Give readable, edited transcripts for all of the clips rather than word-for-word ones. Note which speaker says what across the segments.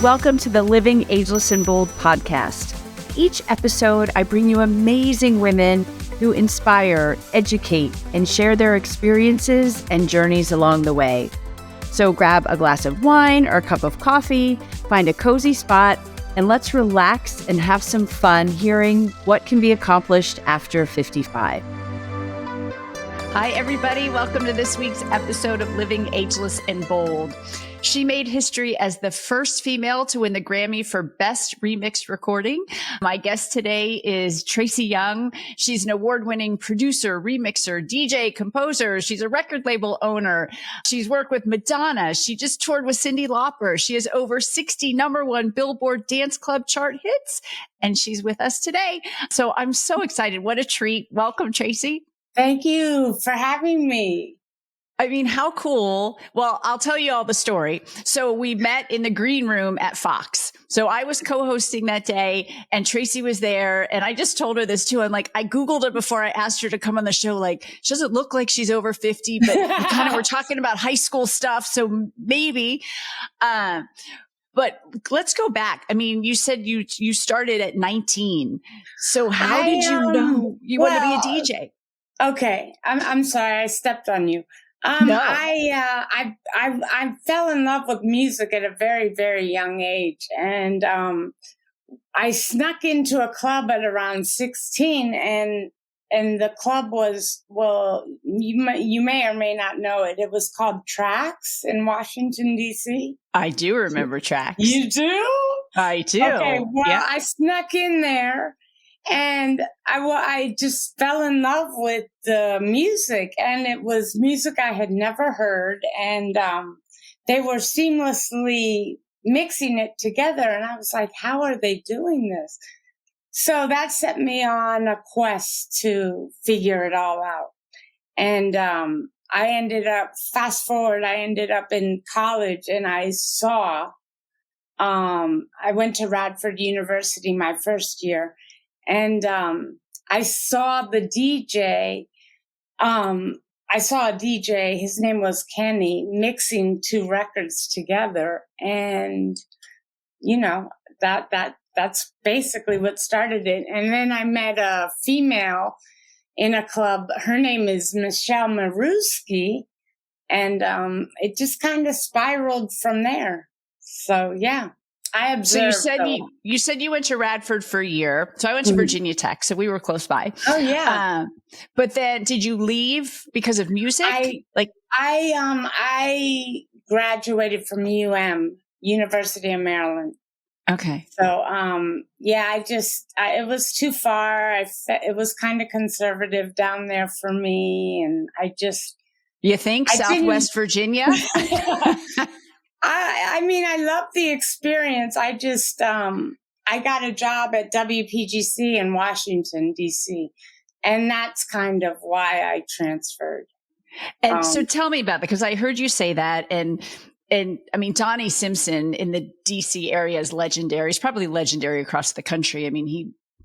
Speaker 1: Welcome to the Living Ageless and Bold podcast. Each episode, I bring you amazing women who inspire, educate, and share their experiences and journeys along the way. So grab a glass of wine or a cup of coffee, find a cozy spot, and let's relax and have some fun hearing what can be accomplished after 55. Hi, everybody. Welcome to this week's episode of Living Ageless and Bold. She made history as the first female to win the Grammy for Best Remix Recording. My guest today is Tracy Young. She's an award-winning producer, remixer, DJ, composer. She's a record label owner. She's worked with Madonna. She just toured with Cyndi Lauper. She has over 60 #1 Billboard Dance Club chart hits, and she's with us today. So I'm so excited. What a treat. Welcome, Tracy.
Speaker 2: Thank you for having me.
Speaker 1: I mean, how cool. Well, I'll tell you all the story. So we met in the green room at Fox. So I was co-hosting that day and Tracy was there. And I just told her this too. I'm like, I Googled her before I asked her to come on the show. Like, she doesn't look like she's over 50, but we kind of were talking about high school stuff. So maybe, but let's go back. I mean, you said you started at 19. So how did you know you wanted to be a DJ?
Speaker 2: Okay, I'm sorry, I stepped on you.
Speaker 1: No.
Speaker 2: I fell in love with music at a very, very young age, and I snuck into a club at around 16, and the club was, well, you may or may not know it. It was called Trax in Washington D.C.
Speaker 1: I do remember Trax.
Speaker 2: You do?
Speaker 1: I do.
Speaker 2: Okay, well,
Speaker 1: yeah.
Speaker 2: I snuck in there. And I just fell in love with the music, and it was music I had never heard. And they were seamlessly mixing it together. And I was like, how are they doing this? So that set me on a quest to figure it all out. And I ended up in college, and I saw, I went to Radford University my first year. And I saw the DJ. I saw a DJ. His name was Kenny, mixing two records together, and that's basically what started it. And then I met a female in a club. Her name is Michelle Maruski, and it just kind of spiraled from there. So yeah. I observed.
Speaker 1: So you said you went to Radford for a year. So I went to Virginia Tech, so we were close by.
Speaker 2: Oh yeah.
Speaker 1: But then did you leave because of music?
Speaker 2: I graduated from University of Maryland.
Speaker 1: Okay.
Speaker 2: So it was too far. It was kind of conservative down there for me, and
Speaker 1: You think Southwest Virginia?
Speaker 2: I mean, I love the experience. I just, I got a job at WPGC in Washington, D.C., and that's kind of why I transferred.
Speaker 1: And so tell me about that, because I heard you say that. And I mean, Donnie Simpson in the D.C. area is legendary. He's probably legendary across the country. I mean,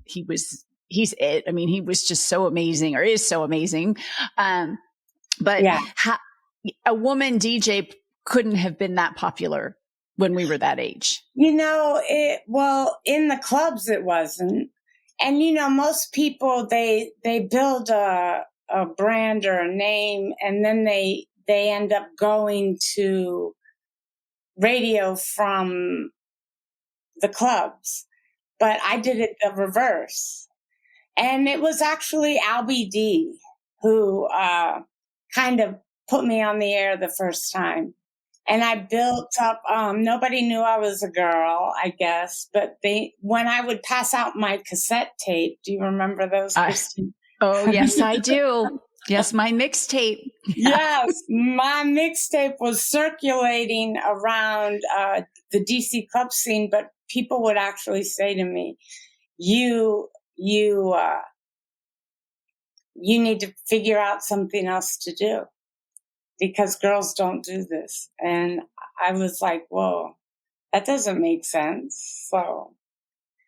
Speaker 1: he's it. I mean, he was just so amazing, or is so amazing. But yeah. A woman DJ couldn't have been that popular when we were that age.
Speaker 2: In the clubs it wasn't. And, most people, they build a brand or a name, and then they end up going to radio from the clubs. But I did it the reverse. And it was actually Albie D who kind of put me on the air the first time. And I built up, nobody knew I was a girl, I guess. But when I would pass out my cassette tape, do you remember those, Christina?
Speaker 1: Oh, yes, I do. Yes, my mixtape.
Speaker 2: Yes, my mixtape was circulating around the DC club scene, but people would actually say to me, you need to figure out something else to do, because girls don't do this. And I was like, whoa, that doesn't make sense. So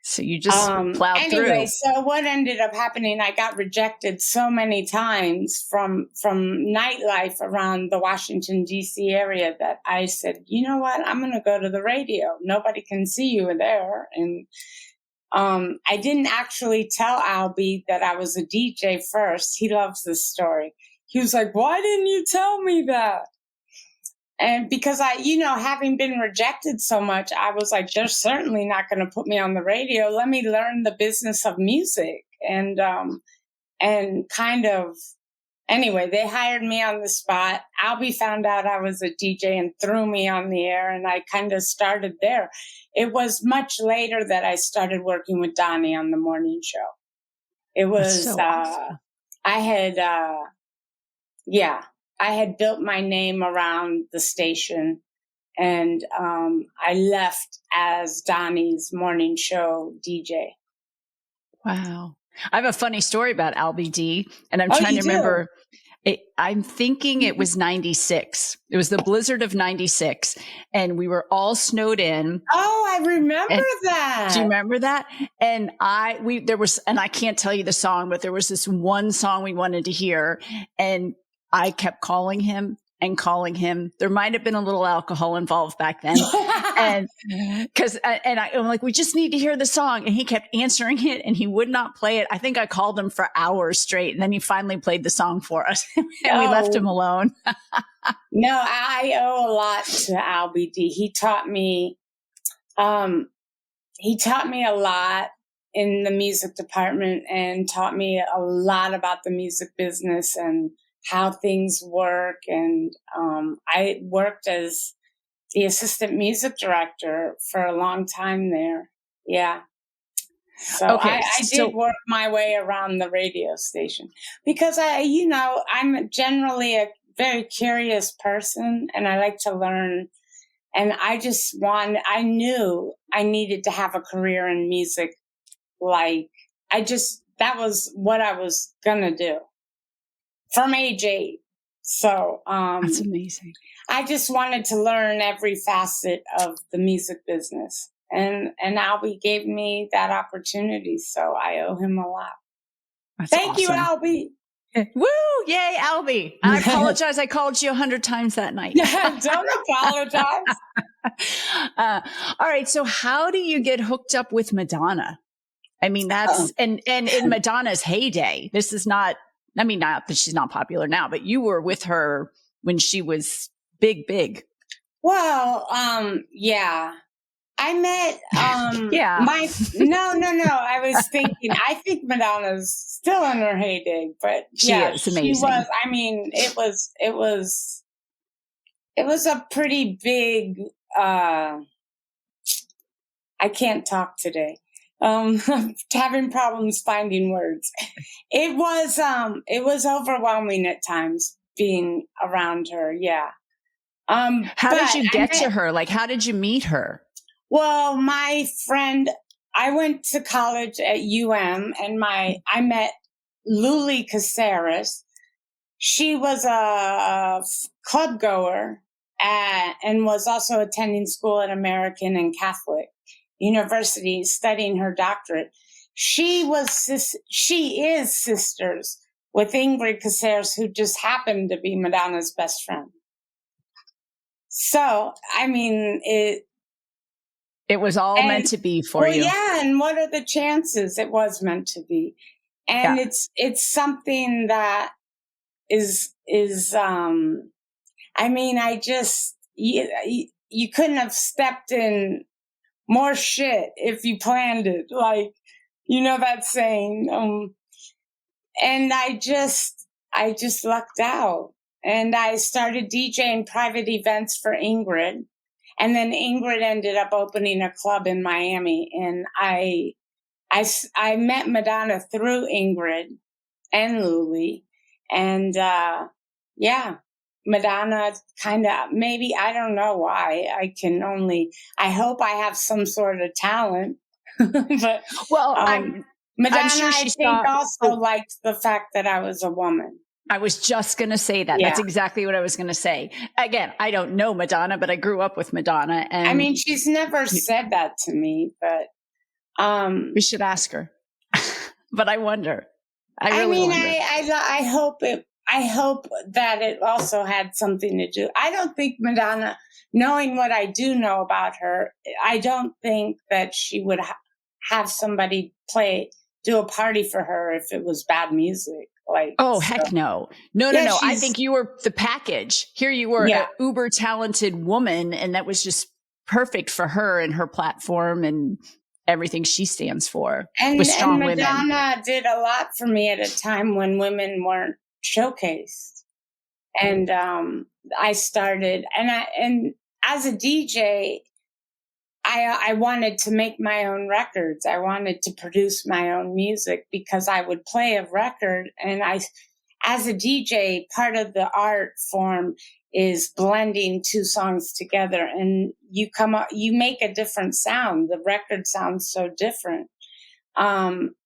Speaker 1: So you just plowed
Speaker 2: anyway,
Speaker 1: through.
Speaker 2: so what ended up happening, I got rejected so many times from nightlife around the Washington, D.C. area that I said, you know what, I'm going to go to the radio. Nobody can see you there. And I didn't actually tell Albie that I was a DJ first. He loves this story. He was like, why didn't you tell me that? And because having been rejected so much, I was like, they're certainly not going to put me on the radio. Let me learn the business of music. And kind of, anyway, they hired me on the spot. Albie found out I was a DJ and threw me on the air, and I kind of started there. It was much later that I started working with Donnie on the morning show. It was,
Speaker 1: so awesome.
Speaker 2: I had built my name around the station, and I left as Donnie's morning show DJ.
Speaker 1: Wow. I have a funny story about Albie D, and I'm trying to remember. I'm thinking it was 96. It was the blizzard of 96, and we were all snowed in.
Speaker 2: Oh, I remember that.
Speaker 1: Do you remember that? And I can't tell you the song, but there was this one song we wanted to hear, and I kept calling him and calling him. There might have been a little alcohol involved back then. I'm like, we just need to hear the song. And he kept answering it and he would not play it. I think I called him for hours straight. And then he finally played the song for us and we left him alone.
Speaker 2: No, I owe a lot to Albie D. He taught me a lot in the music department and taught me a lot about the music business and how things work. And I worked as the assistant music director for a long time there. Yeah. So I did work my way around the radio station because I'm generally a very curious person and I like to learn. And I knew I needed to have a career in music. That was what I was going to do. From age 8. So
Speaker 1: that's amazing.
Speaker 2: I just wanted to learn every facet of the music business. And Albie gave me that opportunity. So I owe him a lot. Thank you, Albie.
Speaker 1: Woo! Yay, Albie. I apologize. I called you 100 times that night.
Speaker 2: Yeah, don't apologize.
Speaker 1: All right. So how do you get hooked up with Madonna? I mean, that's, and in Madonna's heyday, this is not, I mean, not that she's not popular now, but you were with her when she was big.
Speaker 2: Well, yeah. I met, no. I was thinking, I think Madonna's still in her heyday, but
Speaker 1: she is amazing.
Speaker 2: She was, I mean, it was a pretty big, I can't talk today. Having problems finding words. It was overwhelming at times being around her. Yeah.
Speaker 1: How did you get to her? Like, how did you meet her?
Speaker 2: Well, my friend, I went to college at UM and I met Luli Casares. She was a club goer and was also attending school at American and Catholic University studying her doctorate. She is sisters with Ingrid Casares, who just happened to be Madonna's best friend. So, I mean,
Speaker 1: it was all meant to be for you.
Speaker 2: Yeah, and what are the chances it was meant to be? And it's something that is I mean, you couldn't have stepped in more shit if you planned it, like, that saying. And I just lucked out. And I started DJing private events for Ingrid. And then Ingrid ended up opening a club in Miami. And I met Madonna through Ingrid and Luli. And Madonna kind of, maybe, I don't know why. I hope I have some sort of talent. But Madonna,
Speaker 1: sure
Speaker 2: I think, also liked the fact that I was a woman.
Speaker 1: I was just going to say that. Yeah. That's exactly what I was going to say. Again, I don't know Madonna, but I grew up with Madonna. And
Speaker 2: I mean, she's never said that to me, but
Speaker 1: We should ask her, but I wonder. I
Speaker 2: hope that it also had something to do. I don't think Madonna, knowing what I do know about her, I don't think that she would have somebody do a party for her if it was bad music.
Speaker 1: Heck no. No. I think you were the package. Here you were, an uber talented woman, and that was just perfect for her and her platform and everything she stands for.
Speaker 2: And Madonna
Speaker 1: women.
Speaker 2: Did a lot for me at a time when women weren't showcased. And I started, and as a DJ, I wanted to make my own records. I wanted to produce my own music because I would play a record. And as a DJ, part of the art form is blending two songs together, and you make a different sound. The record sounds so different.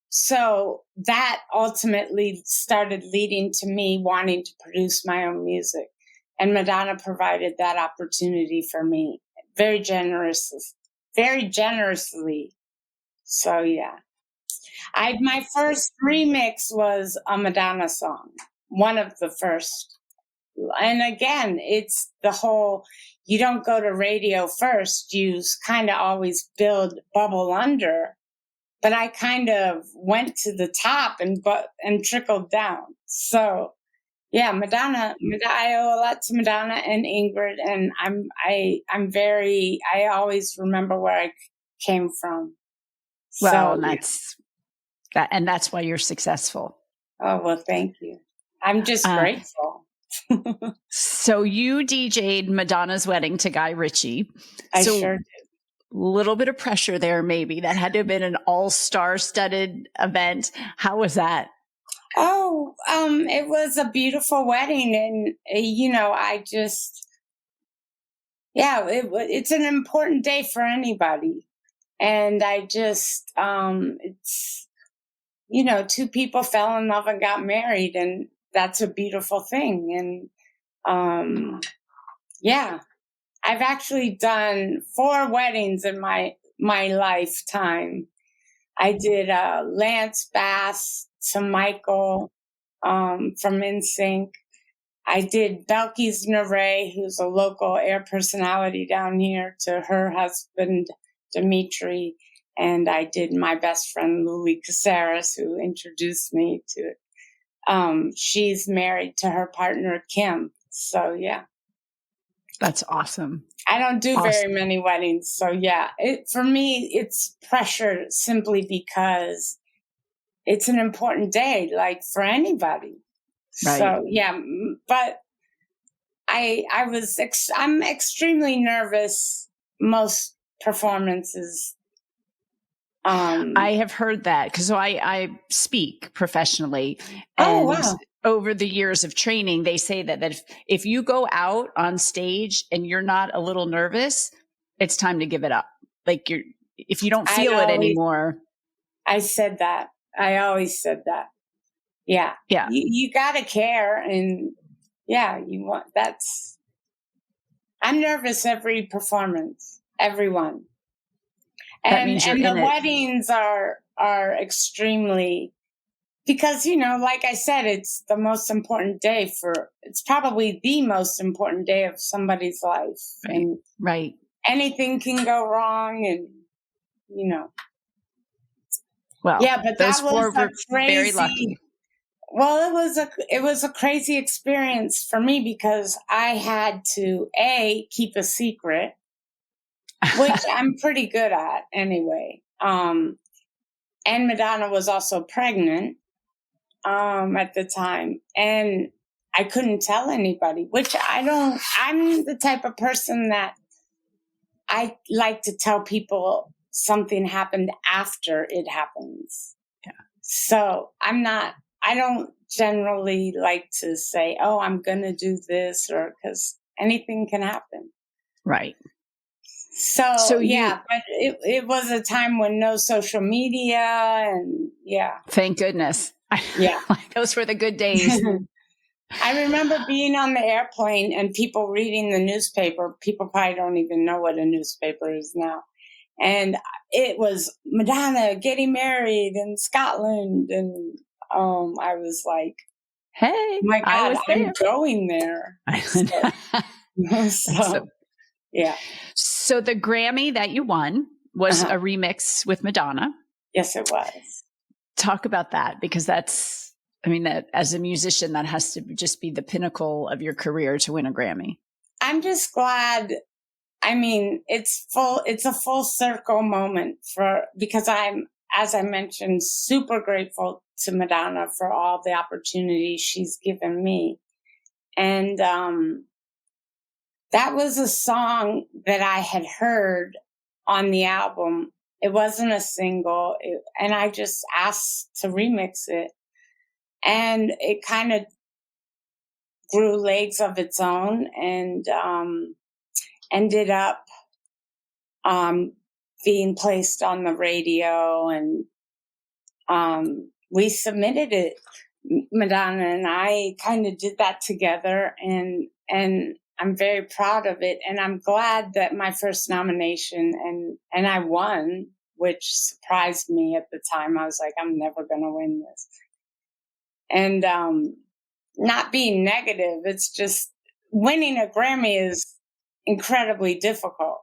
Speaker 2: So that ultimately started leading to me wanting to produce my own music. And Madonna provided that opportunity for me very generously. So yeah. My first remix was a Madonna song, one of the first. And again, it's the whole, you don't go to radio first, you kind of always bubble under. But I kind of went to the top and trickled down. So yeah, Madonna, I owe a lot to Madonna and Ingrid, and I always remember where I came from.
Speaker 1: Well, and that's why you're successful.
Speaker 2: Oh, well, thank you. I'm just grateful.
Speaker 1: So you DJ'd Madonna's wedding to Guy Ritchie.
Speaker 2: I sure did.
Speaker 1: Little bit of pressure there, maybe. That had to have been an all-star studded event. How was that?
Speaker 2: Oh, it was a beautiful wedding. And, it's an important day for anybody. And I just, it's, two people fell in love and got married, and that's a beautiful thing. And, I've actually done 4 weddings in my lifetime. I did Lance Bass to Michael from NSYNC. I did Belkis Neray, who's a local air personality down here, to her husband, Dimitri. And I did my best friend, Louis Casares, who introduced me to it. She's married to her partner, Kim. So, yeah.
Speaker 1: That's awesome.
Speaker 2: I don't do very many weddings. So yeah, for me, it's pressure simply because it's an important day, like for anybody. Right. So yeah, but I'm extremely nervous most performances.
Speaker 1: I have heard that because I speak professionally.
Speaker 2: And wow.
Speaker 1: Over the years of training, they say that if you go out on stage and you're not a little nervous, it's time to give it up. Like if you don't feel it anymore.
Speaker 2: I said that. I always said that. Yeah.
Speaker 1: Yeah.
Speaker 2: You gotta care. And yeah, I'm nervous every performance, everyone. And the weddings are extremely, because, like I said, it's the most important day it's probably the most important day of somebody's life.
Speaker 1: Right.
Speaker 2: And
Speaker 1: right.
Speaker 2: Anything can go wrong, and,
Speaker 1: Well,
Speaker 2: yeah, but
Speaker 1: those
Speaker 2: that was
Speaker 1: were very lucky.
Speaker 2: Well, it was a crazy experience for me because I had to, keep a secret, which I'm pretty good at anyway. And Madonna was also pregnant at the time, and I couldn't tell anybody, which I'm the type of person that I like to tell people something happened after it happens.
Speaker 1: Yeah.
Speaker 2: So I don't generally like to say, oh, I'm going to do this, or because anything can happen.
Speaker 1: Right.
Speaker 2: So yeah, but it was a time when no social media, and yeah.
Speaker 1: Thank goodness.
Speaker 2: Yeah.
Speaker 1: Those were the good days.
Speaker 2: I remember being on the airplane and people reading the newspaper. People probably don't even know what a newspaper is now. And it was Madonna getting married in Scotland. And I was like,
Speaker 1: hey,
Speaker 2: my
Speaker 1: I
Speaker 2: God,
Speaker 1: was
Speaker 2: I'm
Speaker 1: there.
Speaker 2: going there. So, yeah.
Speaker 1: So the Grammy that you won was a remix with Madonna.
Speaker 2: Yes, it was.
Speaker 1: Talk about that, because that's, I mean, that as a musician, that has to just be the pinnacle of your career to win a Grammy.
Speaker 2: I'm just glad. I mean, it's a full circle moment because I'm, as I mentioned, super grateful to Madonna for all the opportunities she's given me. And that was a song that I had heard on the album. It wasn't a single, and I just asked to remix it. And it kind of grew legs of its own, and ended up being placed on the radio, and we submitted it. Madonna and I kind of did that together, and I'm very proud of it. And I'm glad that my first nomination and I won, which surprised me at the time. I was like, I'm never going to win this. And not being negative, it's just winning a Grammy is incredibly difficult.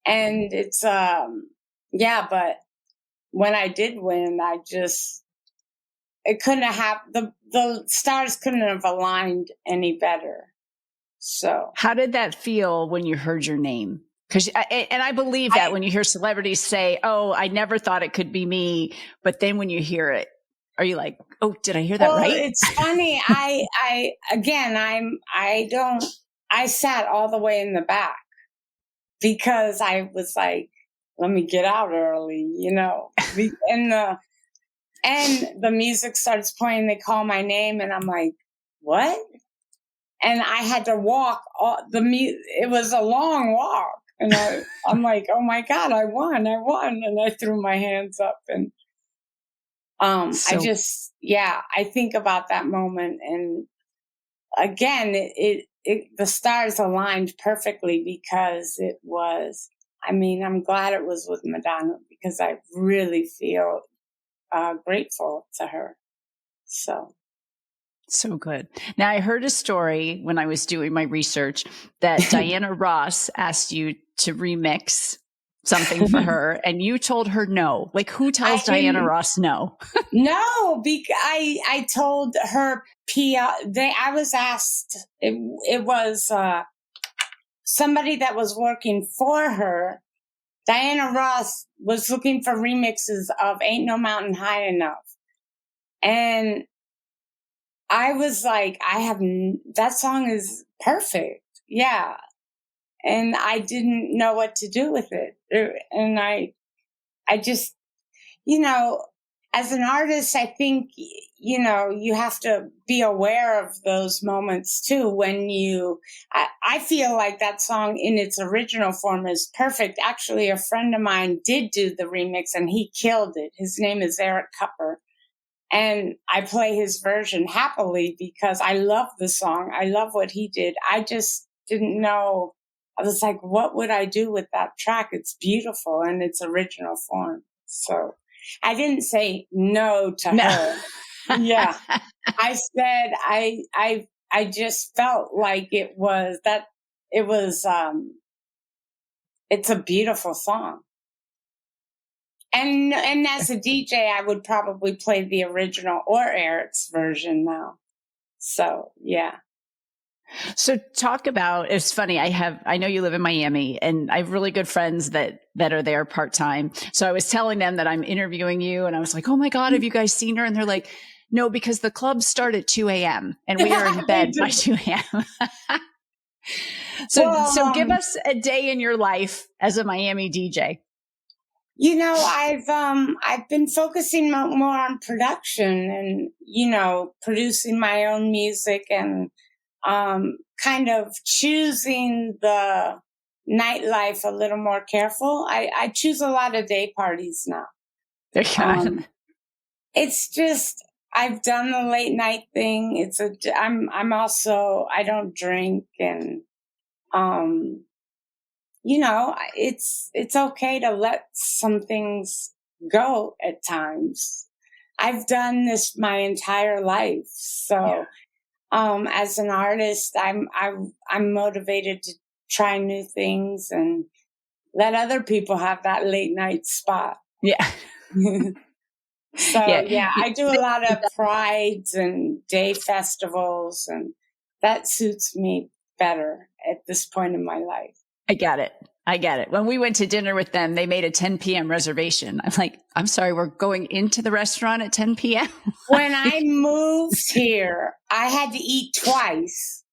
Speaker 2: And it's, but when I did win, it couldn't have happened. The stars couldn't have aligned any better. So
Speaker 1: how did that feel when you heard your name? Because, and I believe that when you hear celebrities say, "Oh, I never thought it could be me," but then when you hear it, are you like, "Oh, did I hear that right?"
Speaker 2: It's funny. I sat all the way in the back because I was like, let me get out early, and the music starts playing. They call my name, and I'm like, what? And I had to walk. It was a long walk, and I'm like, oh my God, I won! And I threw my hands up, and I think about that moment, and again, the stars aligned perfectly because it was. I mean, I'm glad it was with Madonna because I really feel grateful to her.
Speaker 1: So good. Now, I heard a story when I was doing my research that Diana Ross asked you to remix something for her, and you told her no. Like, who tells Diana Ross no?
Speaker 2: No, because I told her I was asked. It was somebody that was working for her. Diana Ross was looking for remixes of "Ain't No Mountain High Enough," and I was like, that song is perfect. Yeah. And I didn't know what to do with it. And I just, as an artist, I think, you have to be aware of those moments too. When I feel like that song in its original form is perfect. Actually, a friend of mine did do the remix and he killed it. His name is Eric Cupper. And I play his version happily because I love the song. I love what he did. I just didn't know. I was like, what would I do with that track? It's beautiful in its original form. So I didn't say no to her. Yeah. I said, I just felt like it's a beautiful song. And as a DJ, I would probably play the original or Eric's version now. So, yeah.
Speaker 1: So talk about, it's funny. I know you live in Miami and I have really good friends that are there part-time. So I was telling them that I'm interviewing you and I was like, oh my God, have you guys seen her? And they're like, no, because the clubs start at 2 a.m. and we are in bed by 2 a.m. So give us a day in your life as a Miami DJ.
Speaker 2: I've been focusing more on production and, producing my own music and kind of choosing the nightlife a little more careful. I choose a lot of day parties now. It's just, I've done the late night thing. I'm also, I don't drink and, it's okay to let some things go at times. I've done this my entire life. So, as an artist, I'm motivated to try new things and let other people have that late night spot.
Speaker 1: Yeah.
Speaker 2: So, I do a lot of prides and day festivals, and that suits me better at this point in my life.
Speaker 1: I get it. When we went to dinner with them, they made a 10 p.m. reservation. I'm like, I'm sorry, we're going into the restaurant at 10 p.m.
Speaker 2: When I moved here, I had to eat twice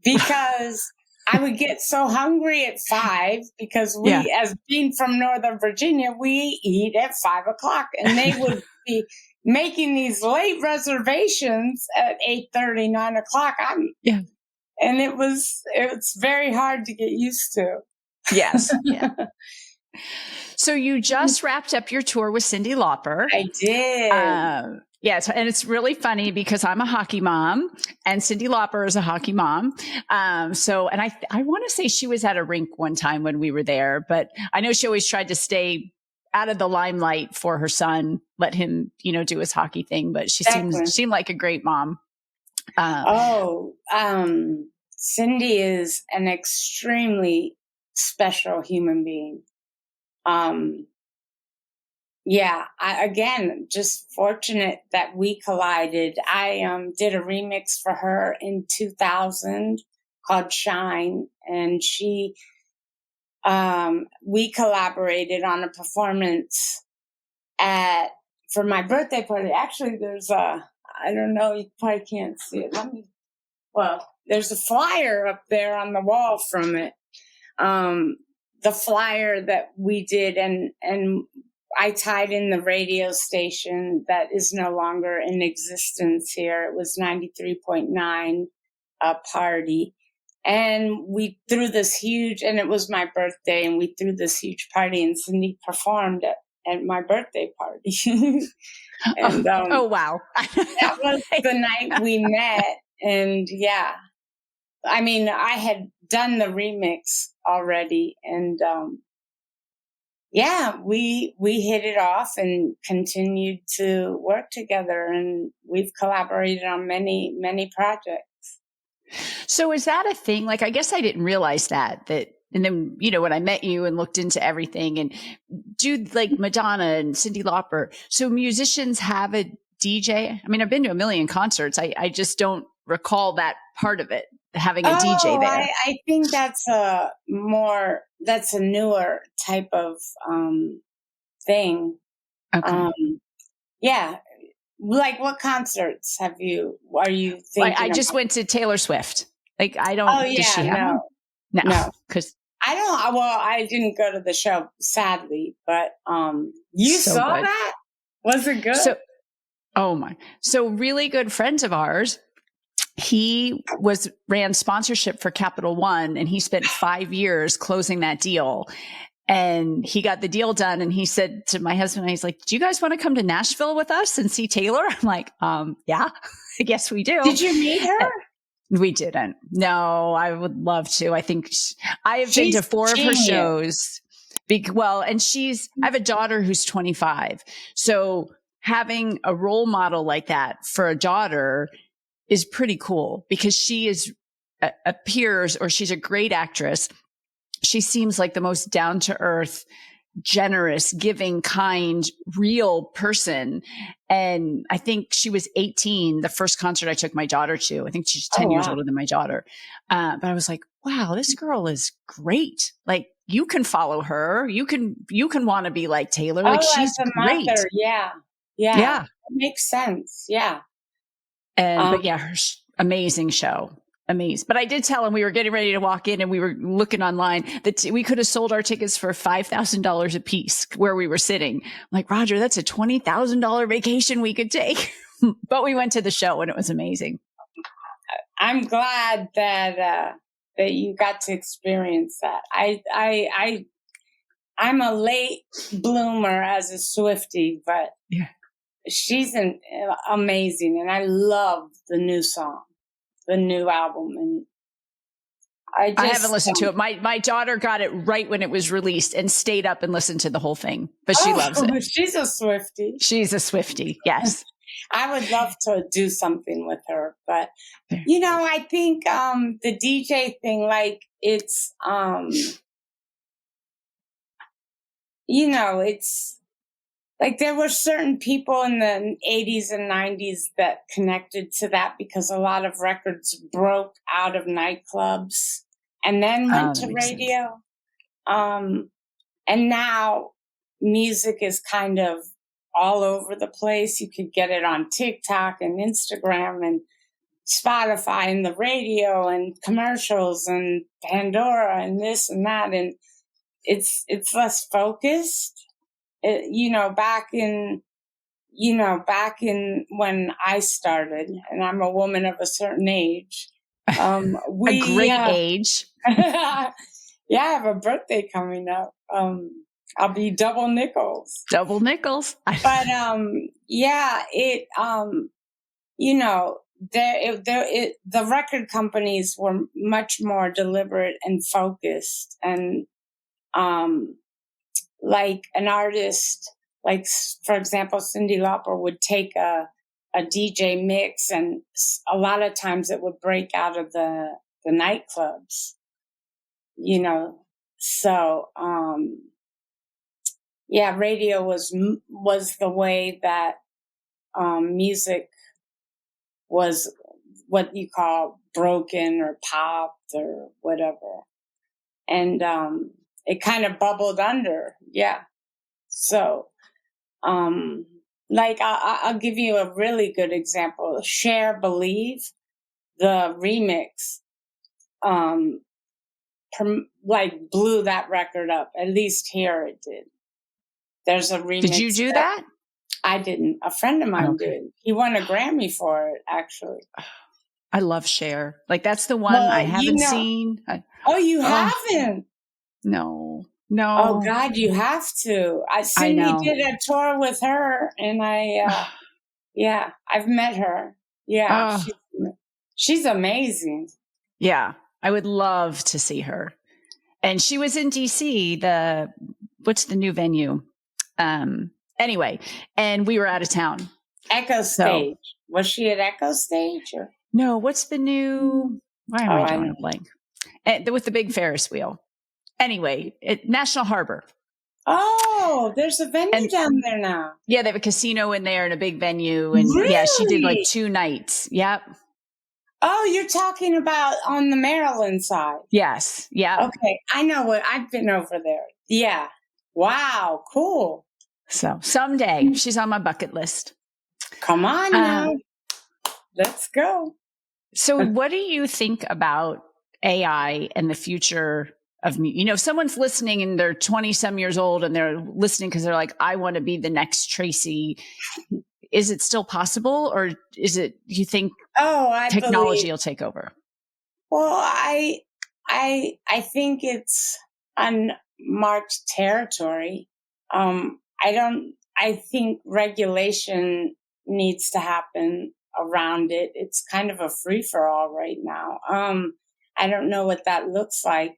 Speaker 2: because I would get so hungry at 5 because as being from Northern Virginia, we eat at 5 o'clock, and they would be making these late reservations at 8:30, 9 o'clock. And it's very hard to get used to.
Speaker 1: Yes. Yeah. So you just wrapped up your tour with Cyndi Lauper.
Speaker 2: I did.
Speaker 1: Yes. And it's really funny because I'm a hockey mom and Cyndi Lauper is a hockey mom. And I want to say she was at a rink one time when we were there, but I know she always tried to stay out of the limelight for her son, let him, do his hockey thing, but she seemed like a great mom.
Speaker 2: Cyndi is an extremely special human being. Again, just fortunate that we collided. I did a remix for her in 2000 called Shine, and we collaborated on a performance for my birthday party. Actually, there's I don't know, you probably can't see it. There's a flyer up there on the wall from it. The flyer that we did, and I tied in the radio station that is no longer in existence here. It was 93.9 party. And we threw this huge, and it was my birthday, and we threw this huge party, and Cyndi performed at my birthday party. And,
Speaker 1: oh, wow.
Speaker 2: That was the night we met. And I had done the remix already, and we hit it off and continued to work together, and we've collaborated on many, many projects.
Speaker 1: So is that a thing? Like, I guess I didn't realize that, and then, when I met you and looked into everything and like Madonna and Cyndi Lauper. So musicians have a DJ. I mean, I've been to a million concerts. I just don't recall that part of it, having a DJ there.
Speaker 2: I think that's a newer type of thing.
Speaker 1: Okay.
Speaker 2: Like what concerts are you thinking
Speaker 1: I just went to Taylor Swift. Like, I don't, does she have one?
Speaker 2: No.
Speaker 1: Because
Speaker 2: I don't, I didn't go to the show, sadly, but you saw good. That? Was it good?
Speaker 1: So really good friends of ours, he ran sponsorship for Capital One, and he spent 5 years closing that deal. And he got the deal done, and he said to my husband, he's like, do you guys want to come to Nashville with us and see Taylor? I'm like, yeah, I guess we do.
Speaker 2: Did you meet her?
Speaker 1: We didn't. No, I would love to. I think I have been to 4 of her shows. And I have a daughter who's 25. So having a role model like that for a daughter is pretty cool, because she appears, or she's a great actress. She seems like the most down to earth, generous, giving, kind, real person. And I think she was 18, the first concert I took my daughter to. I think she's 10 years older than my daughter. But I was like, wow, this girl is great. Like, you can follow her. You can want to be like Taylor. Like, she's great.
Speaker 2: Mother. Yeah. It makes sense. Yeah.
Speaker 1: And, her amazing show. Amazing. But I did tell him, we were getting ready to walk in, and we were looking online that we could have sold our tickets for $5,000 a piece where we were sitting. I'm like, Roger, that's a $20,000 vacation we could take. But we went to the show, and it was amazing.
Speaker 2: I'm glad that you got to experience that. I'm a late bloomer as a Swiftie, but she's amazing, and I love the new song, the new album, and I
Speaker 3: haven't listened to it. My daughter got it right when it was released and stayed up and listened to the whole thing, but she loves it.
Speaker 2: She's a Swiftie.
Speaker 3: She's a Swiftie. Yes.
Speaker 2: I would love to do something with her, but I think the DJ thing, like it's it's like there were certain people in the 80s and 90s that connected to that because a lot of records broke out of nightclubs and then went to radio. And now music is kind of all over the place. You could get it on TikTok and Instagram and Spotify and the radio and commercials and Pandora and this and that. And it's less focused. Back in when I started, and I'm a woman of a certain age.
Speaker 3: A great age.
Speaker 2: Yeah, I have a birthday coming up. I'll be double nickels.
Speaker 3: Double nickels.
Speaker 2: But the record companies were much more deliberate and focused, and like an artist, like for example, Cyndi Lauper would take a DJ mix, and a lot of times it would break out of the nightclubs, So, radio was the way that music was what you call broken or popped or whatever, and it kind of bubbled under. Yeah. So, like I'll give you a really good example. Cher Believe, the remix, blew that record up. At least here it did. There's a remix.
Speaker 3: Did you do that?
Speaker 2: I didn't. A friend of mine did. He won a Grammy for it, actually.
Speaker 3: I love Cher. Like that's the one I haven't seen.
Speaker 2: You haven't?
Speaker 3: No.
Speaker 2: Oh God, you have to. Cyndi did a tour with her, and I've met her. Yeah, she's amazing.
Speaker 3: Yeah, I would love to see her. And she was in DC. What's the new venue? Anyway, and we were out of town.
Speaker 2: Echo Stage. Was she at Echo Stage? Or?
Speaker 3: No. What's the new? Why am I drawing a blank? With the big Ferris wheel. Anyway, National Harbor.
Speaker 2: Oh, there's a venue down there now.
Speaker 3: Yeah, they have a casino in there and a big venue. And she did like 2 nights. Yep.
Speaker 2: Oh, you're talking about on the Maryland side.
Speaker 3: Yes. Yeah.
Speaker 2: Okay. I know I've been over there. Yeah. Wow. Cool.
Speaker 3: So someday she's on my bucket list.
Speaker 2: Come on now. Let's go.
Speaker 3: So what do you think about AI and the future of me? If someone's listening and they're 20 some years old and they're listening because they're like, I want to be the next Tracy. Is it still possible, or is it, you think technology will take over?
Speaker 2: Well, I think it's unmarked territory. I think regulation needs to happen around it. It's kind of a free-for-all right now. I don't know what that looks like.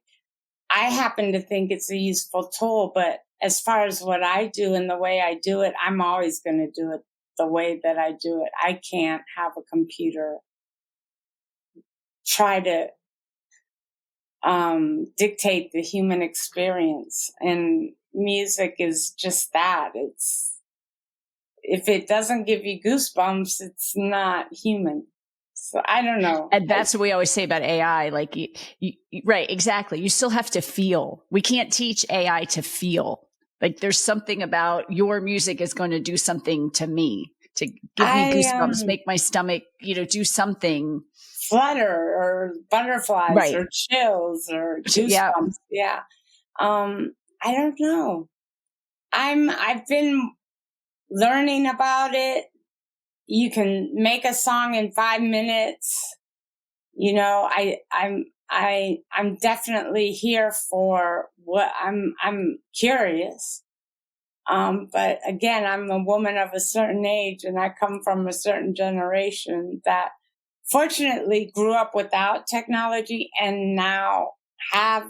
Speaker 2: I happen to think it's a useful tool, but as far as what I do and the way I do it, I'm always going to do it the way that I do it. I can't have a computer try to dictate the human experience. And music is just that. If it doesn't give you goosebumps, it's not human. So I don't know.
Speaker 3: And that's what we always say about AI. Like, right, exactly. You still have to feel. We can't teach AI to feel. Like there's something about your music is going to do something to me, to give me goosebumps, make my stomach, do something.
Speaker 2: Flutter or butterflies or chills or goosebumps. Yeah. I don't know. I've been learning about it. You can make a song in 5 minutes. I'm definitely here for what I'm curious. But again, I'm a woman of a certain age and I come from a certain generation that fortunately grew up without technology and now have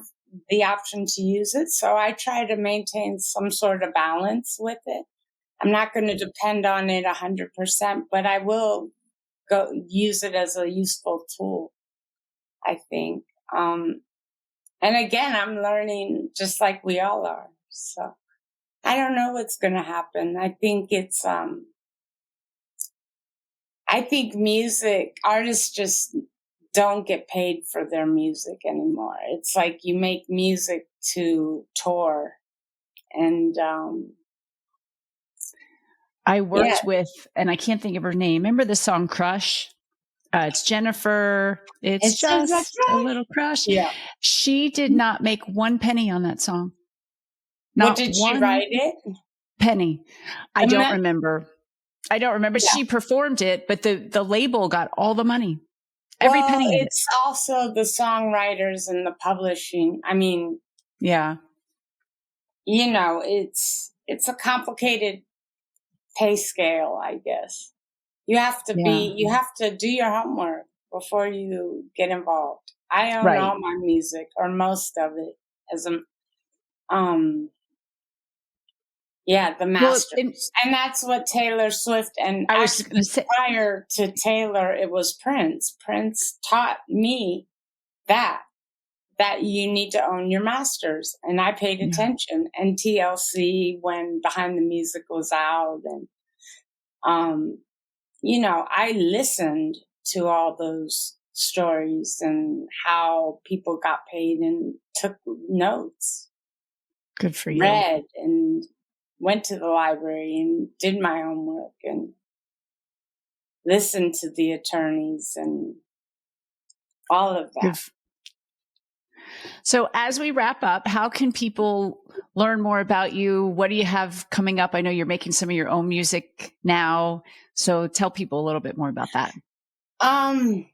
Speaker 2: the option to use it. So I try to maintain some sort of balance with it. I'm not going to depend on it 100%, but I will go use it as a useful tool, I think. And again, I'm learning just like we all are. So I don't know what's going to happen. I think I think music artists just don't get paid for their music anymore. It's like you make music to tour. And
Speaker 3: I worked with, and I can't think of her name. Remember the song Crush? It's Jennifer. It's just a little crush.
Speaker 2: Yeah.
Speaker 3: She did not make one penny on that song.
Speaker 2: What did she write it?
Speaker 3: Penny. I don't remember. Yeah. She performed it, but the label got all the money. Every penny.
Speaker 2: It's also the songwriters and the publishing. I mean,
Speaker 3: yeah.
Speaker 2: You know, it's a complicated pay scale, I guess. You have to you have to do your homework before you get involved. I own all my music, or most of it, as the masters. And that's what Taylor Swift, and prior to Taylor, it was Prince. Prince taught me that you need to own your masters. And I paid attention. And TLC, when Behind the Music was out, and you know, I listened to all those stories and how people got paid and took notes.
Speaker 3: Good for you.
Speaker 2: Read and went to the library and did my homework and listened to the attorneys and all of that.
Speaker 3: So as we wrap up, how can people learn more about you? What do you have coming up? I know you're making some of your own music now. So tell people a little bit more about that.
Speaker 2: I've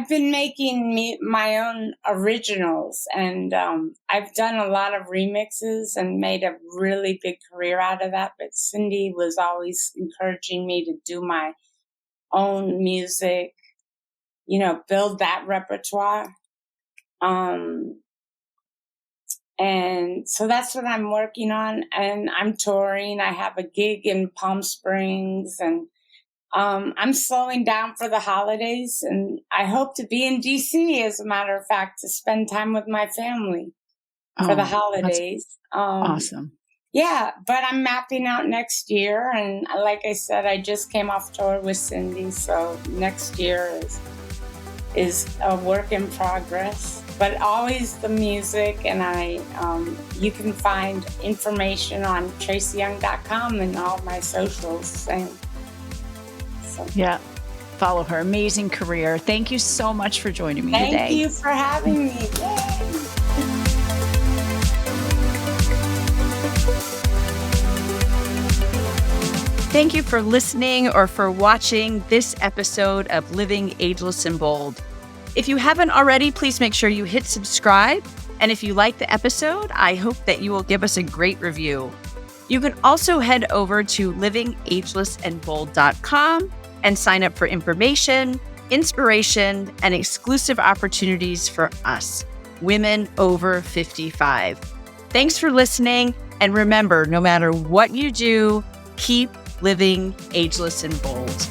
Speaker 2: been making my own originals, and I've done a lot of remixes and made a really big career out of that. But Cyndi was always encouraging me to do my own music, you know, build that repertoire. And so that's what I'm working on, and I'm touring. I have a gig in Palm Springs, and I'm slowing down for the holidays, and I hope to be in DC, as a matter of fact, to spend time with my family for the holidays.
Speaker 3: Awesome.
Speaker 2: Yeah, but I'm mapping out next year, and like I said, I just came off tour with Cyndi, so next year is a work in progress. But always the music, and you can find information on tracyyoung.com and all my socials.
Speaker 3: Yeah, follow her. Amazing career. Thank you so much for joining me today.
Speaker 2: Thank you for having me. Yay.
Speaker 1: Thank you for listening or for watching this episode of Living Ageless and Bold. If you haven't already, please make sure you hit subscribe. And if you like the episode, I hope that you will give us a great review. You can also head over to livingagelessandbold.com and sign up for information, inspiration, and exclusive opportunities for us, women over 55. Thanks for listening. And remember, no matter what you do, keep living ageless and bold.